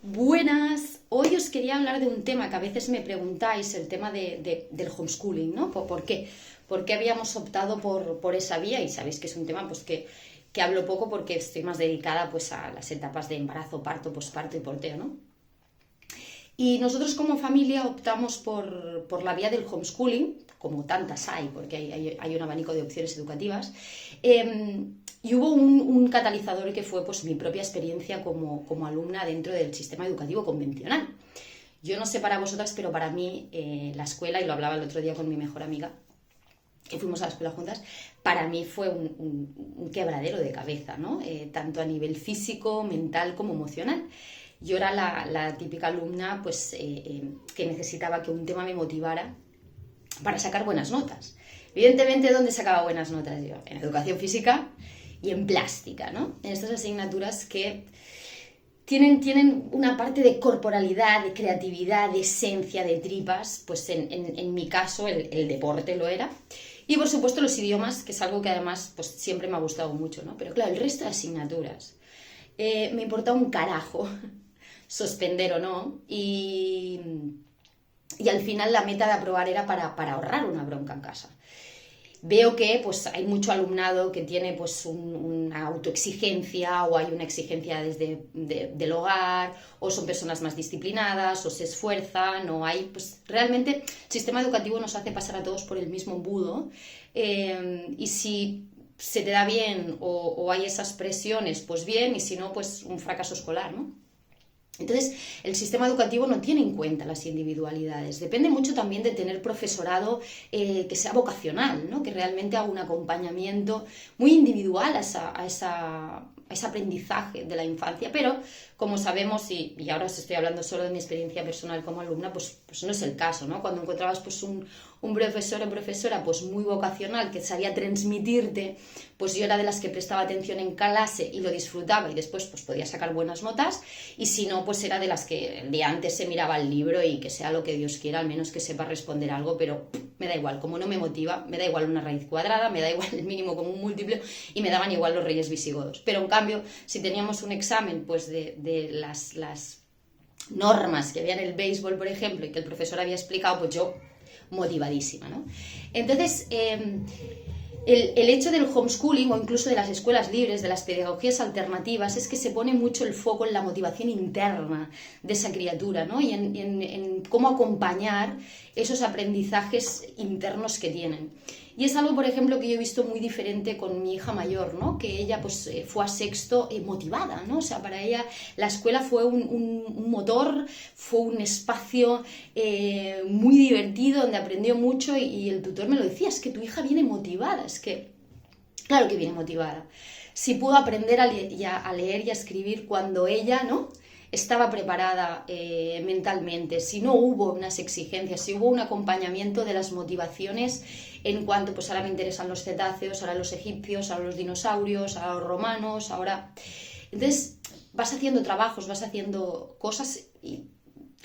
Buenas, hoy os quería hablar de un tema que a veces me preguntáis, el tema del homeschooling, ¿no? ¿Por qué? ¿Por qué habíamos optado por esa vía? Y sabéis que es un tema pues, que hablo poco porque estoy más dedicada pues, a las etapas de embarazo, parto, posparto y porteo, ¿no? Y nosotros como familia optamos por la vía del homeschooling, como tantas hay, porque hay un abanico de opciones educativas. Y hubo un catalizador que fue pues, mi propia experiencia como alumna dentro del sistema educativo convencional. Yo no sé para vosotras, pero para mí la escuela, y lo hablaba el otro día con mi mejor amiga, que fuimos a la escuela juntas, para mí fue un quebradero de cabeza, ¿no? Tanto a nivel físico, mental como emocional. Yo era la típica alumna pues, que necesitaba que un tema me motivara para sacar buenas notas. Evidentemente, ¿dónde sacaba buenas notas yo? En educación física y en plástica, ¿no? En estas asignaturas que tienen una parte de corporalidad, de creatividad, de esencia, de tripas, pues en mi caso el deporte lo era. Y por supuesto los idiomas, que es algo que además pues, siempre me ha gustado mucho, ¿no? Pero claro, el resto de asignaturas me importaba un carajo suspender o no, y al final la meta de aprobar era para ahorrar una bronca en casa. Veo que pues, hay mucho alumnado que tiene pues, una autoexigencia o hay una exigencia del hogar, o son personas más disciplinadas o se esfuerzan, o hay, pues realmente el sistema educativo nos hace pasar a todos por el mismo embudo, y si se te da bien o hay esas presiones, pues bien, y si no, pues un fracaso escolar, ¿no? Entonces, el sistema educativo no tiene en cuenta las individualidades. Depende mucho también de tener profesorado que sea vocacional, ¿no? Que realmente haga un acompañamiento muy individual a ese aprendizaje de la infancia. Pero, como sabemos, y ahora os estoy hablando solo de mi experiencia personal como alumna, pues no es el caso, ¿no? Cuando encontrabas pues, un profesor o profesora pues, muy vocacional que sabía transmitirte, pues yo era de las que prestaba atención en clase y lo disfrutaba y después pues, podía sacar buenas notas, y si no, pues era de las que el día antes se miraba el libro y que sea lo que Dios quiera, al menos que sepa responder algo, pero me da igual, como no me motiva, me da igual una raíz cuadrada, me da igual el mínimo común múltiplo y me daban igual los reyes visigodos. Pero en cambio, si teníamos un examen pues de las normas que había en el béisbol, por ejemplo, y que el profesor había explicado, pues yo motivadísima, ¿no? Entonces, el hecho del homeschooling o incluso de las escuelas libres, de las pedagogías alternativas, es que se pone mucho el foco en la motivación interna de esa criatura, ¿no? Y en cómo acompañar esos aprendizajes internos que tienen. Y es algo, por ejemplo, que yo he visto muy diferente con mi hija mayor, ¿no? Que ella pues, fue a sexto motivada, ¿no? O sea, para ella la escuela fue un motor, fue un espacio muy divertido donde aprendió mucho, y el tutor me lo decía, es que tu hija viene motivada, es que, claro que viene motivada. Si pudo aprender a leer y a escribir cuando ella, ¿no?, estaba preparada mentalmente, si no hubo unas exigencias, si hubo un acompañamiento de las motivaciones en cuanto, pues ahora me interesan los cetáceos, ahora los egipcios, ahora los dinosaurios, ahora los romanos, ahora... Entonces vas haciendo trabajos, vas haciendo cosas y...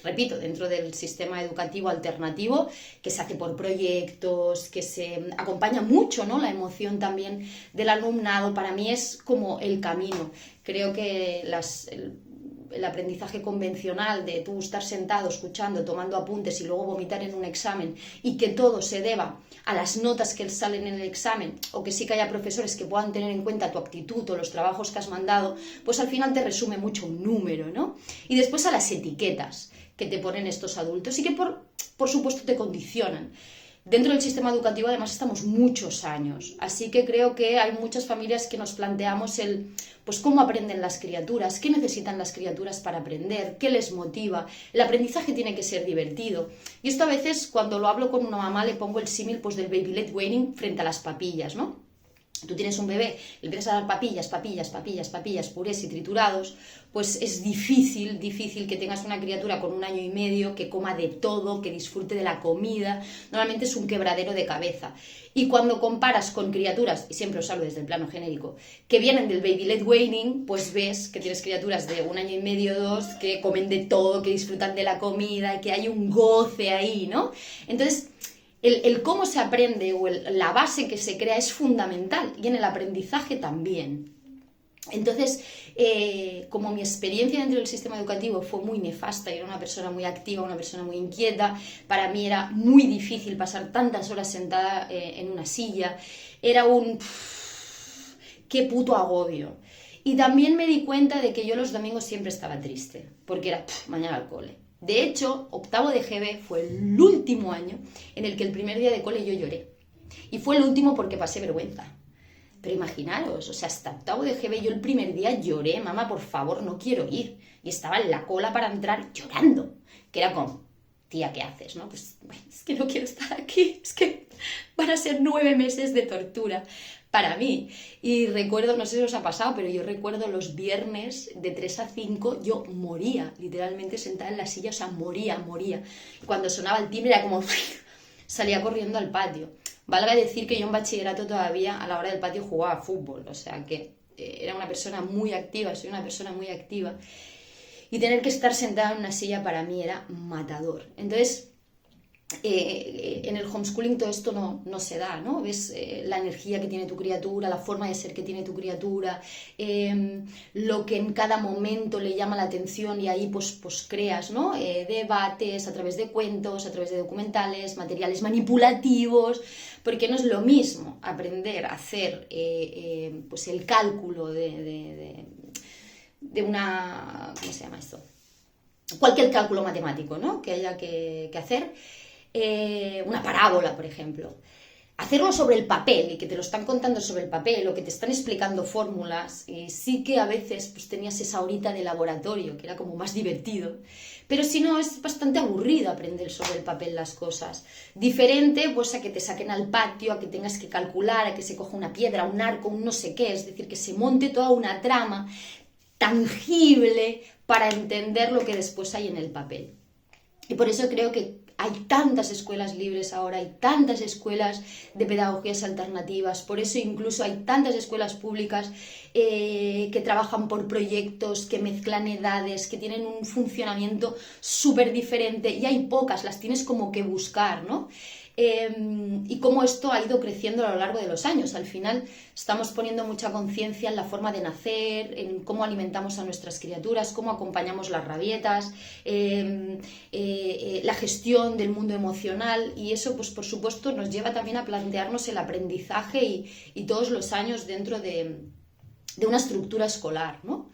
Repito, dentro del sistema educativo alternativo, que se hace por proyectos, que se acompaña mucho, ¿no?, la emoción también del alumnado. Para mí es como el camino. Creo que el aprendizaje convencional de tú estar sentado, escuchando, tomando apuntes y luego vomitar en un examen, y que todo se deba a las notas que salen en el examen, o que sí que haya profesores que puedan tener en cuenta tu actitud o los trabajos que has mandado, pues al final te resume mucho un número, ¿no? Y después a las etiquetas que te ponen estos adultos y que por supuesto te condicionan. Dentro del sistema educativo además estamos muchos años, así que creo que hay muchas familias que nos planteamos pues cómo aprenden las criaturas, qué necesitan las criaturas para aprender, qué les motiva. El aprendizaje tiene que ser divertido, y esto a veces cuando lo hablo con una mamá le pongo el símil pues del baby led weaning frente a las papillas, ¿no? Tú tienes un bebé, le empiezas a dar papillas, purés y triturados, pues es difícil que tengas una criatura con 1 año y medio que coma de todo, que disfrute de la comida. Normalmente es un quebradero de cabeza. Y cuando comparas con criaturas, y siempre os hablo desde el plano genérico, que vienen del baby led weaning, pues ves que tienes criaturas de 1 año y medio, 2, que comen de todo, que disfrutan de la comida, que hay un goce ahí, ¿no? Entonces... El cómo se aprende o la base que se crea es fundamental, y en el aprendizaje también. Entonces, como mi experiencia dentro del sistema educativo fue muy nefasta, y era una persona muy activa, una persona muy inquieta, para mí era muy difícil pasar tantas horas sentada en una silla, era un... ¡Qué puto agobio! Y también me di cuenta de que yo los domingos siempre estaba triste, porque era mañana al cole. De hecho, octavo de GB fue el último año en el que el primer día de cole yo lloré. Y fue el último porque pasé vergüenza. Pero imaginaros, o sea, hasta octavo de GB yo el primer día lloré, mamá, por favor, no quiero ir. Y estaba en la cola para entrar llorando. Que era como, tía, ¿qué haces? ¿No? Pues es que no quiero estar aquí, es que van a ser 9 meses de tortura para mí. Y recuerdo, no sé si os ha pasado, pero yo recuerdo los viernes de 3 a 5, yo moría, literalmente sentada en la silla, o sea, moría. Y cuando sonaba el timbre era como, salía corriendo al patio. Valga decir que yo en bachillerato todavía a la hora del patio jugaba fútbol, o sea que era una persona muy activa, soy una persona muy activa, y tener que estar sentada en una silla para mí era matador. Entonces, en el homeschooling todo esto no se da, ¿no? Ves la energía que tiene tu criatura, la forma de ser que tiene tu criatura, lo que en cada momento le llama la atención, y ahí pues creas, ¿no? Debates a través de cuentos, a través de documentales, materiales manipulativos, porque no es lo mismo aprender a hacer pues el cálculo de una... ¿Cómo se llama esto? Cualquier cálculo matemático, ¿no? Que haya que hacer. Una parábola, por ejemplo. Hacerlo sobre el papel, y que te lo están contando sobre el papel, o que te están explicando fórmulas, y sí que a veces pues tenías esa horita de laboratorio, que era como más divertido, pero si no es bastante aburrido aprender sobre el papel las cosas. Diferente pues a que te saquen al patio, a que tengas que calcular, a que se coja una piedra, un arco, un no sé qué, es decir, que se monte toda una trama tangible para entender lo que después hay en el papel. Y por eso creo que hay tantas escuelas libres ahora, hay tantas escuelas de pedagogías alternativas, por eso incluso hay tantas escuelas públicas que trabajan por proyectos, que mezclan edades, que tienen un funcionamiento súper diferente, y hay pocas, las tienes como que buscar, ¿no? Y cómo esto ha ido creciendo a lo largo de los años. Al final estamos poniendo mucha conciencia en la forma de nacer, en cómo alimentamos a nuestras criaturas, cómo acompañamos las rabietas, la gestión del mundo emocional, y eso pues por supuesto nos lleva también a plantearnos el aprendizaje y todos los años dentro de una estructura escolar, ¿no?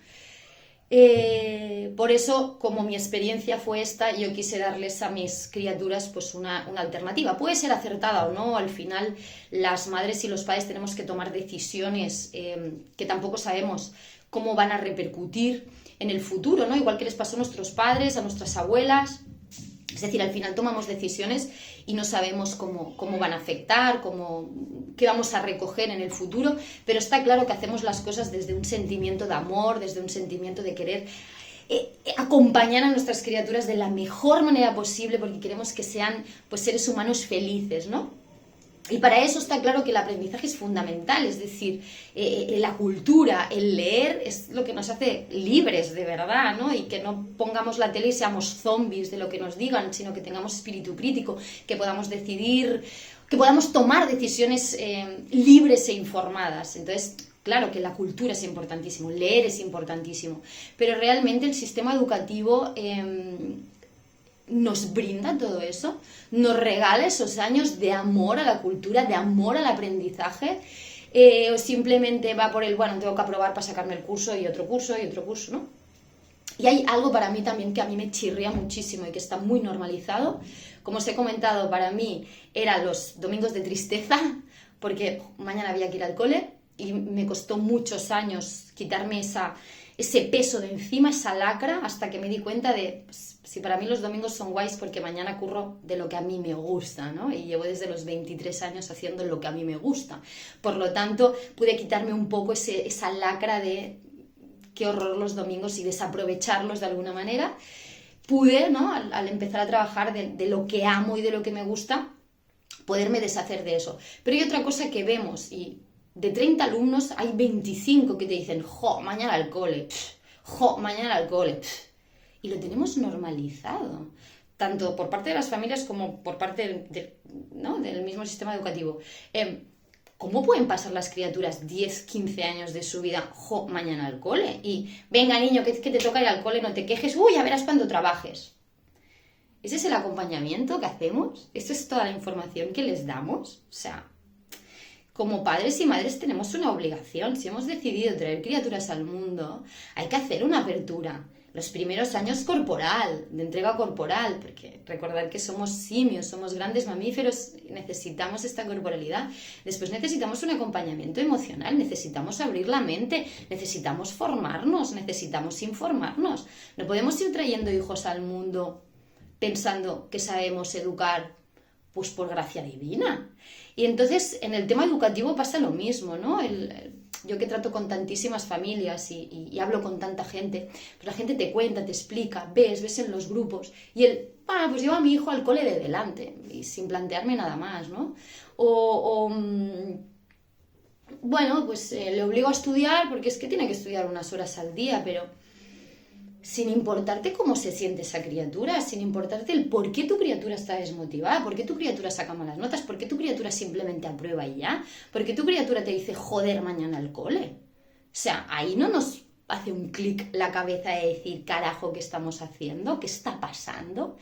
Por eso, como mi experiencia fue esta, yo quise darles a mis criaturas pues una alternativa. Puede ser acertada o no, al final las madres y los padres tenemos que tomar decisiones que tampoco sabemos cómo van a repercutir en el futuro, ¿no? Igual que les pasó a nuestros padres, a nuestras abuelas. Es decir, al final tomamos decisiones y no sabemos cómo van a afectar, qué vamos a recoger en el futuro, pero está claro que hacemos las cosas desde un sentimiento de amor, desde un sentimiento de querer acompañar a nuestras criaturas de la mejor manera posible, porque queremos que sean pues, seres humanos felices, ¿no? Y para eso está claro que el aprendizaje es fundamental, es decir, la cultura, el leer es lo que nos hace libres de verdad, ¿no? Y que no pongamos la tele y seamos zombies de lo que nos digan, sino que tengamos espíritu crítico, que podamos decidir, que podamos tomar decisiones libres e informadas. Entonces, claro que la cultura es importantísimo, leer es importantísimo, pero realmente el sistema educativo nos brinda todo eso, nos regala esos años de amor a la cultura, de amor al aprendizaje, o simplemente va por el, bueno, tengo que aprobar para sacarme el curso y otro curso, ¿no? Y hay algo para mí también que a mí me chirría muchísimo y que está muy normalizado. Como os he comentado, para mí eran los domingos de tristeza, porque mañana había que ir al cole, y me costó muchos años quitarme ese peso de encima, esa lacra, hasta que me di cuenta de, pues, si para mí los domingos son guays porque mañana curro de lo que a mí me gusta, ¿no? Y llevo desde los 23 años haciendo lo que a mí me gusta. Por lo tanto, pude quitarme un poco esa lacra de qué horror los domingos y desaprovecharlos de alguna manera. Pude, ¿no? Al empezar a trabajar de lo que amo y de lo que me gusta, poderme deshacer de eso. Pero hay otra cosa que vemos, y de 30 alumnos hay 25 que te dicen, jo, mañana al cole, jo, mañana al cole, y lo tenemos normalizado, tanto por parte de las familias como por parte ¿no? del mismo sistema educativo. ¿Cómo pueden pasar las criaturas 10, 15 años de su vida, mañana al cole? Y, venga niño, que te toca ir al cole, no te quejes, ya verás cuando trabajes. ¿Ese es el acompañamiento que hacemos? ¿Esto es toda la información que les damos? O sea, como padres y madres tenemos una obligación. Si hemos decidido traer criaturas al mundo, hay que hacer una apertura. Los primeros años corporal, de entrega corporal, porque recordad que somos simios, somos grandes mamíferos, necesitamos esta corporalidad. Después necesitamos un acompañamiento emocional, necesitamos abrir la mente, necesitamos formarnos, necesitamos informarnos. No podemos ir trayendo hijos al mundo pensando que sabemos educar pues por gracia divina. Y entonces en el tema educativo pasa lo mismo, ¿no? Yo que trato con tantísimas familias y hablo con tanta gente, pues la gente te cuenta, te explica, ves en los grupos, y pues llevo a mi hijo al cole de delante, y sin plantearme nada más, ¿no? Bueno, pues le obligo a estudiar, porque es que tiene que estudiar unas horas al día, pero sin importarte cómo se siente esa criatura, sin importarte el por qué tu criatura está desmotivada, por qué tu criatura saca malas notas, por qué tu criatura simplemente aprueba y ya, por qué tu criatura te dice joder mañana al cole. O sea, ahí no nos hace un clic la cabeza de decir carajo, ¿qué estamos haciendo? ¿Qué está pasando?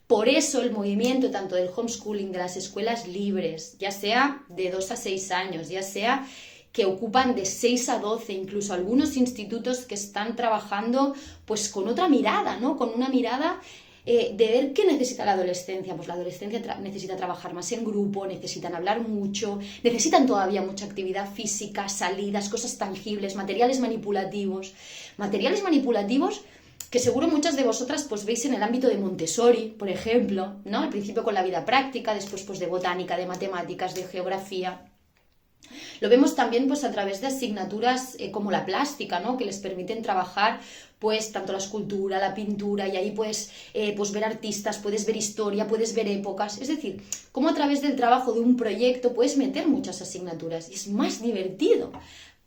Por eso el movimiento tanto del homeschooling, de las escuelas libres, ya sea de 2 a 6 años, ya sea que ocupan de 6 a 12, incluso algunos institutos que están trabajando pues con otra mirada, ¿no? Con una mirada de ver qué necesita la adolescencia. Pues la adolescencia necesita trabajar más en grupo, necesitan hablar mucho, necesitan todavía mucha actividad física, salidas, cosas tangibles, materiales manipulativos que seguro muchas de vosotras pues veis en el ámbito de Montessori, por ejemplo, ¿no? Al principio con la vida práctica, después pues de botánica, de matemáticas, de geografía. Lo vemos también pues a través de asignaturas como la plástica, ¿no? Que les permiten trabajar pues tanto la escultura, la pintura, y ahí puedes pues ver artistas, puedes ver historia, puedes ver épocas. Es decir, cómo a través del trabajo de un proyecto puedes meter muchas asignaturas y es más divertido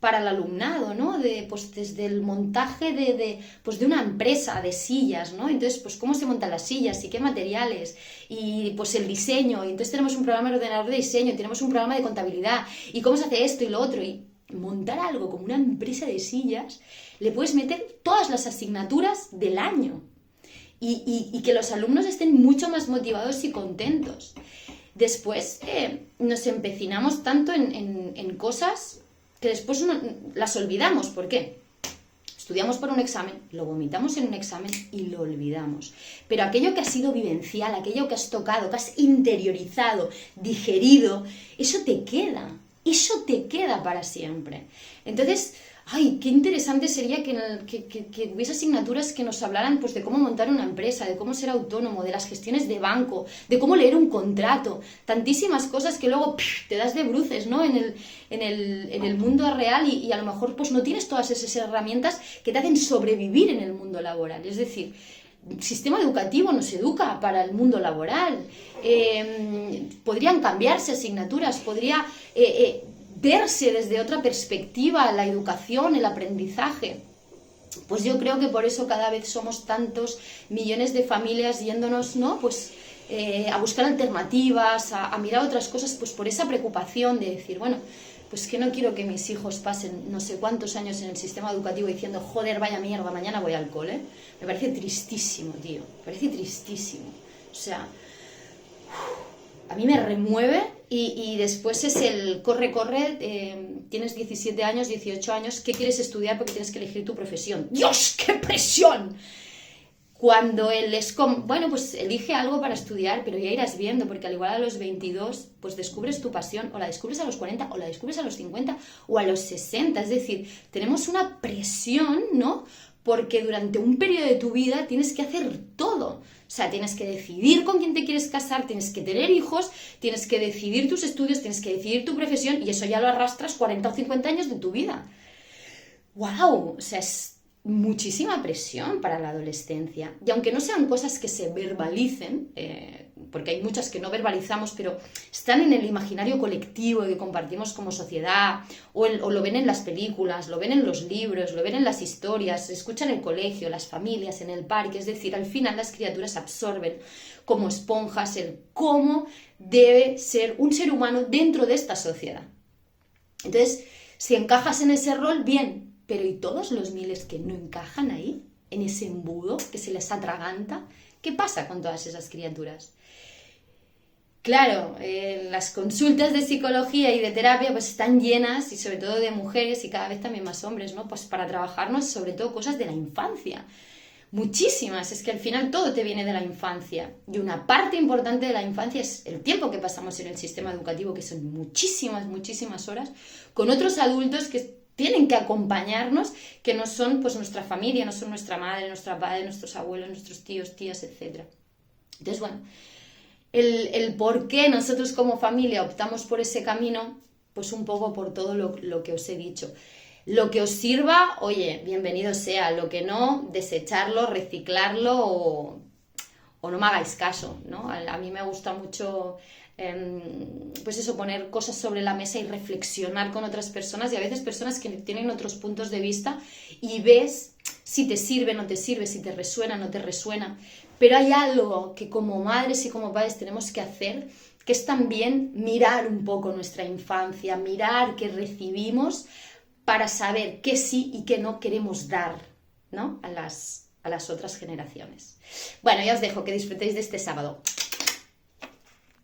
para el alumnado, ¿no? Pues desde el montaje pues de una empresa de sillas, ¿no? Entonces, pues cómo se montan las sillas y qué materiales, y pues el diseño, y entonces tenemos un programa de ordenador de diseño, tenemos un programa de contabilidad, y cómo se hace esto y lo otro, y montar algo como una empresa de sillas, le puedes meter todas las asignaturas del año, y que los alumnos estén mucho más motivados y contentos. Después nos empecinamos tanto en cosas que después las olvidamos. ¿Por qué? Estudiamos por un examen, lo vomitamos en un examen y lo olvidamos. Pero aquello que ha sido vivencial, aquello que has tocado, que has interiorizado, digerido, eso te queda para siempre. Entonces, qué interesante sería que hubiese asignaturas que nos hablaran pues, de cómo montar una empresa, de cómo ser autónomo, de las gestiones de banco, de cómo leer un contrato, tantísimas cosas que luego te das de bruces, ¿no? en el mundo real, y a lo mejor pues, no tienes todas esas herramientas que te hacen sobrevivir en el mundo laboral. Es decir, el sistema educativo nos educa para el mundo laboral. Podrían cambiarse asignaturas, podría verse desde otra perspectiva la educación, el aprendizaje. Pues yo creo que por eso cada vez somos tantos millones de familias yéndonos, ¿no? Pues a buscar alternativas, a mirar otras cosas, pues por esa preocupación de decir, bueno, pues que no quiero que mis hijos pasen no sé cuántos años en el sistema educativo diciendo, joder, vaya mierda, mañana voy al cole. Me parece tristísimo, tío, me parece tristísimo. O sea, a mí me remueve, y después es el corre, tienes 17 años, 18 años, ¿qué quieres estudiar? Porque tienes que elegir tu profesión. ¡Dios, qué presión! Cuando él es bueno, pues elige algo para estudiar, pero ya irás viendo, porque al igual a los 22, pues descubres tu pasión, o la descubres a los 40, o la descubres a los 50, o a los 60. Es decir, tenemos una presión, ¿no? Porque durante un periodo de tu vida tienes que hacer todo. O sea, tienes que decidir con quién te quieres casar, tienes que tener hijos, tienes que decidir tus estudios, tienes que decidir tu profesión, y eso ya lo arrastras 40 o 50 años de tu vida. ¡Wow! O sea, es muchísima presión para la adolescencia. Y aunque no sean cosas que se verbalicen, porque hay muchas que no verbalizamos, pero están en el imaginario colectivo que compartimos como sociedad, o lo ven en las películas, lo ven en los libros, lo ven en las historias, se escucha en el colegio, las familias, en el parque. Es decir, al final las criaturas absorben como esponjas el cómo debe ser un ser humano dentro de esta sociedad. Entonces, si encajas en ese rol, bien, pero ¿y todos los miles que no encajan ahí, en ese embudo que se les atraganta? ¿Qué pasa con todas esas criaturas? Claro, las consultas de psicología y de terapia pues están llenas, y sobre todo de mujeres y cada vez también más hombres, ¿no? Pues para trabajarnos sobre todo cosas de la infancia. Muchísimas, es que al final todo te viene de la infancia. Y una parte importante de la infancia es el tiempo que pasamos en el sistema educativo, que son muchísimas, muchísimas horas, con otros adultos que tienen que acompañarnos, que no son pues nuestra familia, no son nuestra madre, nuestra padre, nuestros abuelos, nuestros tíos, tías, etc. Entonces, bueno, el por qué nosotros como familia optamos por ese camino, pues un poco por todo lo que os he dicho. Lo que os sirva, oye, bienvenido sea. Lo que no, desecharlo, reciclarlo o no me hagáis caso, ¿no? A mí me gusta mucho, pues eso, poner cosas sobre la mesa y reflexionar con otras personas, y a veces personas que tienen otros puntos de vista, y ves si te sirve, no te sirve, si te resuena, no te resuena. Pero hay algo que como madres y como padres tenemos que hacer, que es también mirar un poco nuestra infancia, mirar qué recibimos para saber qué sí y qué no queremos dar, ¿no? a las otras generaciones. Bueno, ya os dejo, que disfrutéis de este sábado.